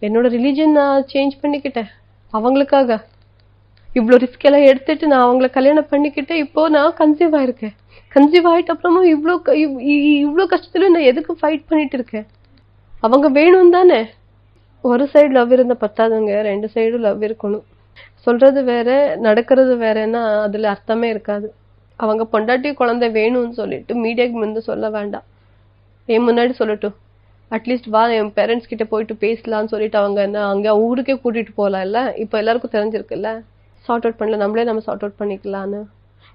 என்னோட ரிலீஜன் நான் சேஞ்ச் பண்ணிக்கிட்டேன் அவங்களுக்காக. இவ்வளோ ரிஸ்க் எல்லாம் எடுத்துட்டு நான் அவங்கள கல்யாணம் பண்ணிக்கிட்டேன். இப்போ நான் கன்சீவ் ஆயிருக்கேன். கன்சீவ் ஆயிட்ட அப்புறமும் இவ்வளோ கஷ்டத்துல நான் எதுக்கு ஃபைட் பண்ணிட்டு இருக்கேன்? அவங்க வேணும் தானே. ஒரு சைடு லவ் இருந்தா பத்தாதுங்க, 2 சைடும் லவ் இருக்கணும். சொல்றது வேற, நடக்கிறது வேறன்னா அதுல அர்த்தமே இருக்காது. அவங்க பொண்டாட்டி குழந்தை வேணும்னு சொல்லிட்டு மீடியாக்கு முந்து சொல்ல வேண்டாம், என் முன்னாடி சொல்லட்டும். அட்லீஸ்ட் வா என் பேரண்ட்ஸ் கிட்ட போயிட்டு பேசலாம்னு சொல்லிட்டு அவங்க என்ன அங்கே ஊருக்கே கூட்டிட்டு போகலாம். இல்லை இப்போ எல்லாருக்கும் தெரிஞ்சிருக்குல்ல, சார்ட் அவுட் பண்ணல, நம்ம சார்ட் அவுட் பண்ணிக்கலான்னு.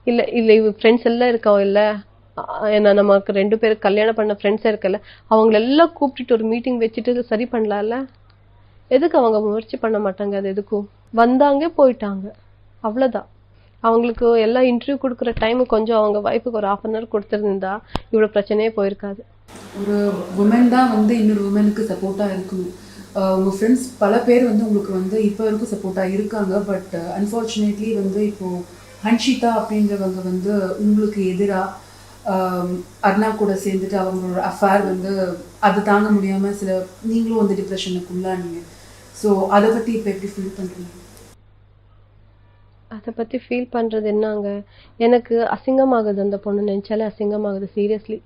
இல்லை இல்லை ஃப்ரெண்ட்ஸ் எல்லாம் இருக்கோம் இல்லை, ஏன்னா நமக்கு 2 பேர் கல்யாணம் பண்ண ஃப்ரெண்ட்ஸே இருக்குல்ல, அவங்களெல்லாம் கூப்பிட்டுட்டு ஒரு மீட்டிங் வச்சுட்டு சரி பண்ணலாம்ல. எதுக்கு அவங்க முயற்சி பண்ண மாட்டாங்க? அது எதுக்கும் வந்தாங்க போயிட்டாங்க, அவ்வளோதான். அவங்களுக்கு எல்லாம் இன்டர்வியூ கொடுக்குற டைமு கொஞ்சம் அவங்க வைஃபுக்கு ஒரு 1/2 hour கொடுத்துருந்தா இவ்வளோ பிரச்சனையே போயிருக்காது. ஒரு உமன் தான் வந்து இன்னொரு உமனுக்கு சப்போர்ட்டாக இருக்கணும். உங்கள் ஃப்ரெண்ட்ஸ் பல பேர் வந்து உங்களுக்கு வந்து இப்போ வரைக்கும் சப்போர்ட்டாக இருக்காங்க. பட் அன்ஃபார்ச்சுனேட்லி வந்து இப்போது ஹன்ஷிதா அப்படின்றவங்க வந்து உங்களுக்கு எதிராக அர்ணா கூட சேர்ந்துட்டு அவங்களோட அஃபேர் வந்து அது தாங்க முடியாமல் நீங்களும் வந்து டிப்ரெஷனுக்குள்ளானீங்க. ஸோ அதை பற்றி இப்போ எப்படி ஃபீல் பண்ணுறீங்க? அதை பற்றி ஃபீல் பண்ணுறது என்னங்க, எனக்கு அசிங்கமாகுது. அந்த பொண்ணு நினச்சாலே அசிங்கமாகுது, சீரியஸ்லி.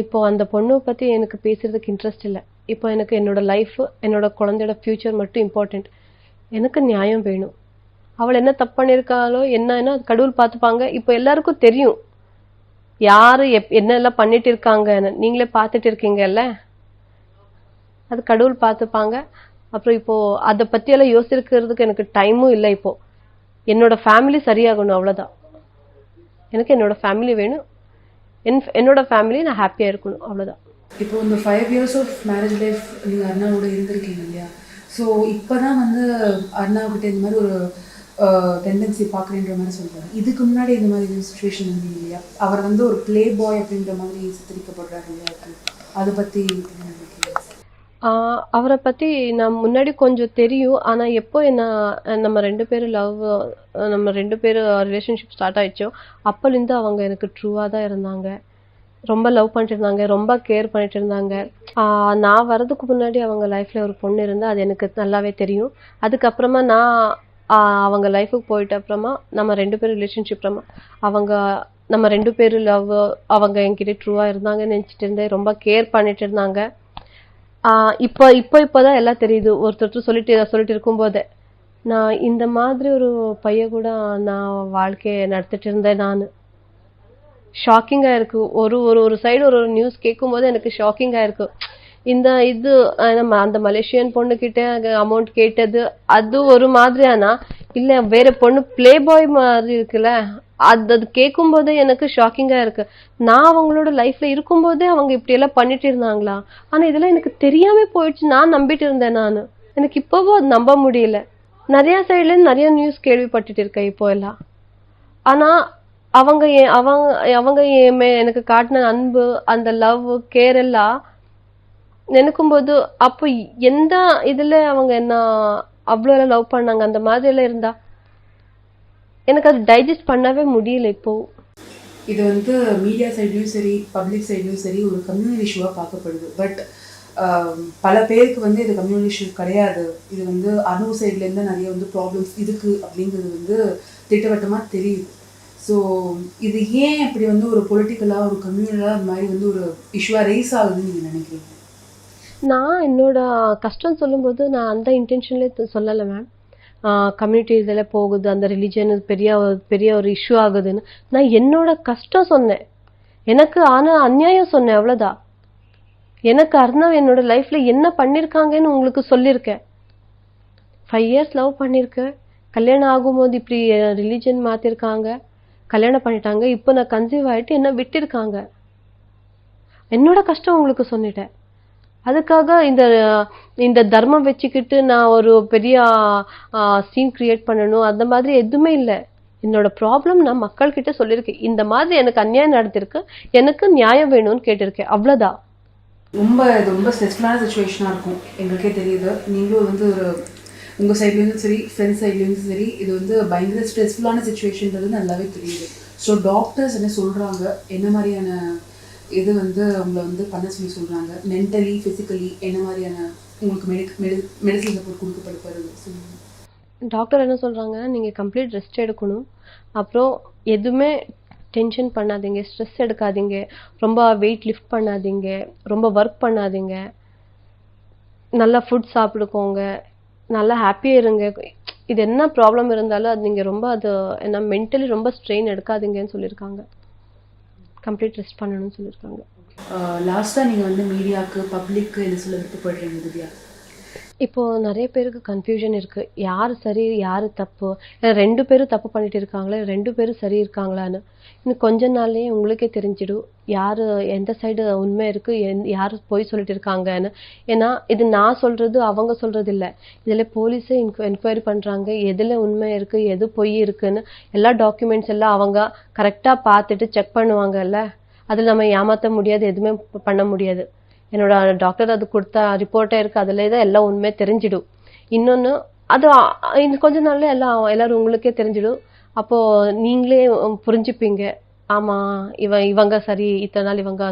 இப்போ அந்த பொண்ணை பற்றி எனக்கு பேசுகிறதுக்கு இன்ட்ரெஸ்ட் இல்லை. இப்போ எனக்கு என்னோட லைஃப், என்னோட குழந்தையோட ஃப்யூச்சர் மட்டும் இம்பார்ட்டண்ட். எனக்கு நியாயம் வேணும். அவள் என்ன தப்பு பண்ணியிருக்காளோ என்னன்னா அது கடவுள் பார்த்துப்பாங்க. இப்போ எல்லாருக்கும் தெரியும் யார் என்னெல்லாம் பண்ணிட்டு இருக்காங்கன்னு, நீங்களே பார்த்துட்டு இருக்கீங்கல்ல, அது கடவுள் பார்த்துப்பாங்க. அப்புறம் இப்போது அதை பற்றியெல்லாம் யோசிக்கிறதுக்கு எனக்கு டைமும் இல்லை. இப்போது என்னோட ஃபேமிலி சரியாகணும், அவ்வளோதான். எனக்கு என்னோட ஃபேமிலி வேணும், என்னோட ஃபேமிலி நான் ஹாப்பியாக இருக்கணும், அவ்வளோதான். இப்போ இந்த 5 years ஆஃப் மேரேஜ் லைஃப் நீங்கள் அர்ணாவோட இருந்திருக்கீங்க இல்லையா? ஸோ இப்போ தான் வந்து அர்ணாவுக்கிட்ட இந்த மாதிரி ஒரு டெண்டன்சி பார்க்குறேன்ற மாதிரி சொல்கிறாரு. இதுக்கு முன்னாடி இந்த மாதிரி சுச்சுவேஷன் இருந்தீங்க இல்லையா? அவர் வந்து ஒரு ப்ளே பாய் அப்படின்ற மாதிரி சித்தரிக்கப்படுறாரு இல்லையா? அதை பற்றி அவரை பற்றி நான் முன்னாடி கொஞ்சம் தெரியும். ஆனால் எப்போ நம்ம 2 பேரும் நம்ம 2 பேரும் ரிலேஷன்ஷிப் ஸ்டார்ட் ஆயிடுச்சோ அப்போலேருந்து அவங்க எனக்கு ட்ரூவாக தான் இருந்தாங்க. ரொம்ப லவ் பண்ணிட்டு இருந்தாங்க, ரொம்ப கேர் பண்ணிட்டு இருந்தாங்க. நான் வர்றதுக்கு முன்னாடி அவங்க லைஃப்பில் ஒரு பொண்ணு இருந்தால் அது எனக்கு நல்லாவே தெரியும். அதுக்கப்புறமா நான் அவங்க லைஃபுக்கு போயிட்ட அப்புறமா நம்ம 2 பேரும் ரிலேஷன்ஷிப் அவங்க நம்ம 2 பேரும் லவ், அவங்க என்கிட்ட ட்ரூவாக இருந்தாங்கன்னு நினச்சிட்டு இருந்தேன். ரொம்ப கேர் பண்ணிட்டு இருந்தாங்க. இப்போதான் எல்லாம் தெரியுது. ஒருத்தர் சொல்லிட்டு இருக்கும்போதே நான் இந்த மாதிரி ஒரு பையன் கூட நான் வாழ்க்கையை நடத்திட்டு இருந்தேன். நான் ஷாக்கிங்காக இருக்கு. ஒரு சைடு ஒரு நியூஸ் கேட்கும்போது எனக்கு ஷாக்கிங்காக இருக்கு. இது நம்ம அந்த மலேசியன் பொண்ணுக்கிட்ட அமௌண்ட் கேட்டது அது ஒரு மாதிரியானா, இல்லை வேற பொண்ணு ப்ளே பாய் மாதிரி இருக்குல்ல, அது கேட்கும்போதே எனக்கு ஷாக்கிங்காக இருக்கு. நான் அவங்களோட லைஃப்ல இருக்கும்போதே அவங்க இப்படியெல்லாம் பண்ணிட்டு இருந்தாங்களா? ஆனால் இதெல்லாம் எனக்கு தெரியாமல் போயிடுச்சு. நான் நம்பிட்டு இருந்தேன். எனக்கு இப்போவும் அது நம்ப முடியல. நிறைய சைட்லேருந்து நிறைய நியூஸ் கேள்விப்பட்டுட்டு இருக்கேன் இப்போ எல்லாம். ஆனால் அவங்க எனக்கு காட்டின அன்பு, அந்த லவ், கேர் எல்லாம் நினைக்கும்போது அப்போ எந்த இதில் அவங்க என்ன அவ்வளோ எல்லாம் லவ் பண்ணாங்க அந்த மாதிரி எல்லாம் இருந்தா எனக்கு அது டைஜஸ்ட் பண்ணவே முடியல. இப்போ இது வந்து மீடியா சைட்லையும் சரி, பப்ளிக் சைட்லையும் சரி ஒரு கம்யூனிட்டி இஷ்யூவாக பார்க்கப்படுது. பட் பல பேருக்கு வந்து இது கம்யூனிட்டி இஷ்யூ கிடையாது. இது வந்து அணு சைட்லேருந்து நிறைய வந்து ப்ராப்ளம்ஸ் இருக்குது அப்படிங்கிறது வந்து திட்டவட்டமாக தெரியுது. ஸோ இது ஏன் இப்படி வந்து ஒரு பொலிட்டிக்கலாக ஒரு கம்யூனலாக அந்த மாதிரி வந்து ஒரு இஷ்யூவாக ரைஸ் ஆகுதுன்னு நீங்கள் நினைக்கிறீங்க? நான் என்னோட கஷ்டம் சொல்லும்போது நான் அந்த இன்டென்ஷன்லேயே சொல்லலை மேம். கம்யூனிட்டி இதில் போகுது, அந்த ரிலிஜன் பெரிய ஒரு இஷ்யூ ஆகுதுன்னு நான் என்னோட கஷ்டம் சொன்னேன். எனக்கு ஆனால் அநியாயம் சொன்னேன், அவ்வளோதான். எனக்கு அர்ணவ் என்னோட லைஃப்பில் என்ன பண்ணியிருக்காங்கன்னு உங்களுக்கு சொல்லியிருக்கேன். 5 years லவ் பண்ணியிருக்கேன். கல்யாணம் ஆகும்போது இப்படி ரிலிஜன் மாற்றிருக்காங்க, கல்யாணம் பண்ணிட்டாங்க. இப்போ நான் கன்சீவ் ஆகிட்டு என்ன விட்டிருக்காங்க. என்னோட கஷ்டம் உங்களுக்கு சொல்லிட்டேன். அதுக்காக இந்த தர்மம் வச்சுக்கிட்டு நான் ஒரு பெரிய சீன் கிரியேட் பண்ணணும் அந்த மாதிரி எதுவுமே இல்லை. என்னோட ப்ராப்ளம் நான் மக்கள்கிட்ட சொல்லியிருக்கேன். இந்த மாதிரி எனக்கு அநியாயம் நடத்திருக்கு, எனக்கு நியாயம் வேணும்னு கேட்டிருக்கேன், அவ்வளோதான். ரொம்ப ஸ்ட்ரெஸ்ஃபுல்லான சுச்சுவேஷனாக இருக்கும், எங்களுக்கே தெரியுது. நீங்களும் வந்து ஒரு உங்கள் சைட்லேருந்து சரி, ஃப்ரெண்ட்ஸ் சைட்லேருந்து சரி, இது வந்து பயங்கர ஸ்ட்ரெஸ்ஃபுல்லான சுச்சுவேஷன்றது நல்லாவே தெரியுது. ஸோ டாக்டர்ஸ் என்ன சொல்கிறாங்க, என்ன மாதிரியான இது வந்து அவங்கள வந்து பண்ண சொல்கிறாங்க, மென்டலி ஃபிசிக்கலி என்ன மாதிரியான உங்களுக்கு மெடிசன் சப்போர்ட் கொடுக்கப்படுறது சொல்லுங்க. டாக்டர் என்ன சொல்றாங்க, நீங்க கம்ப்ளீட் ரெஸ்ட் எடுக்கணும். அப்புறம் எதுவுமே டென்ஷன் பண்ணாதீங்க, ஸ்ட்ரெஸ் எடுக்காதீங்க, ரொம்ப வெயிட் லிஃப்ட் பண்ணாதீங்க, ரொம்ப ஒர்க் பண்ணாதீங்க, நல்லா ஃபுட் சாப்பிடுக்கோங்க, நல்லா ஹாப்பியாக இருங்க. இது என்ன ப்ராப்ளம் இருந்தாலும் அது நீங்கள் ரொம்ப அது என்ன மென்டலி ரொம்ப ஸ்ட்ரெயின் எடுக்காதீங்கன்னு சொல்லியிருக்காங்க. கம்ப்ளீட் ரெஸ்ட் பண்ணணும்னு சொல்லியிருக்காங்க. லாஸ்ட்டாக நீங்கள் வந்து மீடியாவுக்கு பப்ளிக்கு என்ன சொல்ல விருப்பப்படுறீங்க திவ்யா? இப்போ நிறைய பேருக்கு கன்ஃபியூஷன் இருக்கு, யார் சரி யார் தப்பு, ஏன்னா 2 பேரும் தப்பு பண்ணிட்டு இருக்காங்களே, 2 பேரும் சரி இருக்காங்களான்னு. இன்னும் கொஞ்ச நாள்லயே உங்களுக்கே தெரிஞ்சிடும் யாரு எந்த சைடு உண்மை இருக்கு, யார் பொய் சொல்லிட்டு இருக்காங்கன்னு. ஏன்னா இது நான் சொல்றது அவங்க சொல்றது இல்லை, இதுல போலீஸே என்கொயரி பண்றாங்க, எதுல உண்மை இருக்கு எது பொய் இருக்குன்னு எல்லா டாக்குமெண்ட்ஸ் எல்லாம் அவங்க கரெக்டா பார்த்துட்டு செக் பண்ணுவாங்கல்ல. அதில் நம்ம ஏமாற்ற முடியாது, எதுவுமே பண்ண முடியாது. என்னோட டாக்டர் அது கொடுத்த ரிப்போர்ட்டே இருக்கு, அதுல தான் எல்லாம் உண்மை தெரிஞ்சிடும். இன்னொன்னு அது இன்னும் கொஞ்ச நாள்ல எல்லாரும் உங்களுக்கே தெரிஞ்சிடும். அப்போ நீங்களே புரிஞ்சுப்பீங்க, ஆமா இவங்க சரி, இத்தனை நாள் இவங்க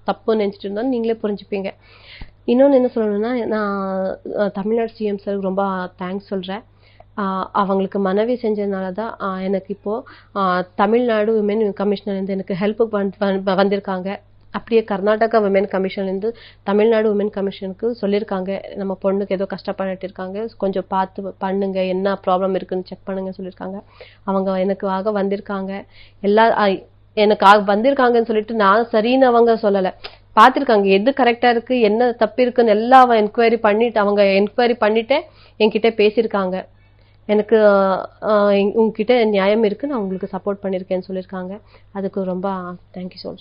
தப்புன்னு நினைச்சிட்டு இருந்தாலும் நீங்களே புரிஞ்சுப்பீங்க. இன்னொன்னு என்ன சொல்லணும்னா, நான் தமிழ்நாடு சிஎம் சார் ரொம்ப தேங்க்ஸ் சொல்றேன். அவங்களுக்கு மனைவி செஞ்சதுனால தான் எனக்கு இப்போ தமிழ்நாடு விமென் கமிஷனர்லேருந்து எனக்கு ஹெல்ப் வந்திருக்காங்க. அப்படியே கர்நாடகா விமென் கமிஷன்லேருந்து தமிழ்நாடு விமென் கமிஷனுக்கு சொல்லியிருக்காங்க, நம்ம பொண்ணுக்கு ஏதோ கஷ்டப்பட்டு இருக்காங்க, கொஞ்சம் பார்த்து பண்ணுங்க, என்ன ப்ராப்ளம் இருக்குன்னு செக் பண்ணுங்க சொல்லியிருக்காங்க. அவங்க எனக்காக வந்திருக்காங்க. எல்லா எனக்காக வந்திருக்காங்கன்னு சொல்லிட்டு நான் சரின்னு அவங்க சொல்லலை, பார்த்துருக்காங்க எது கரெக்டாக இருக்கு என்ன தப்பு இருக்குன்னு எல்லாம் அவங்க என்கொயரி பண்ணிட்டே என்கிட்ட பேசியிருக்காங்க. எனக்கு உங்ககிட்ட நியாயம் இருக்கு, நான் உங்களுக்கு சப்போர்ட் பண்ணியிருக்கேன்னு சொல்லியிருக்காங்க. அதுக்கு ரொம்ப தேங்க்யூ சொல்கிறேன்.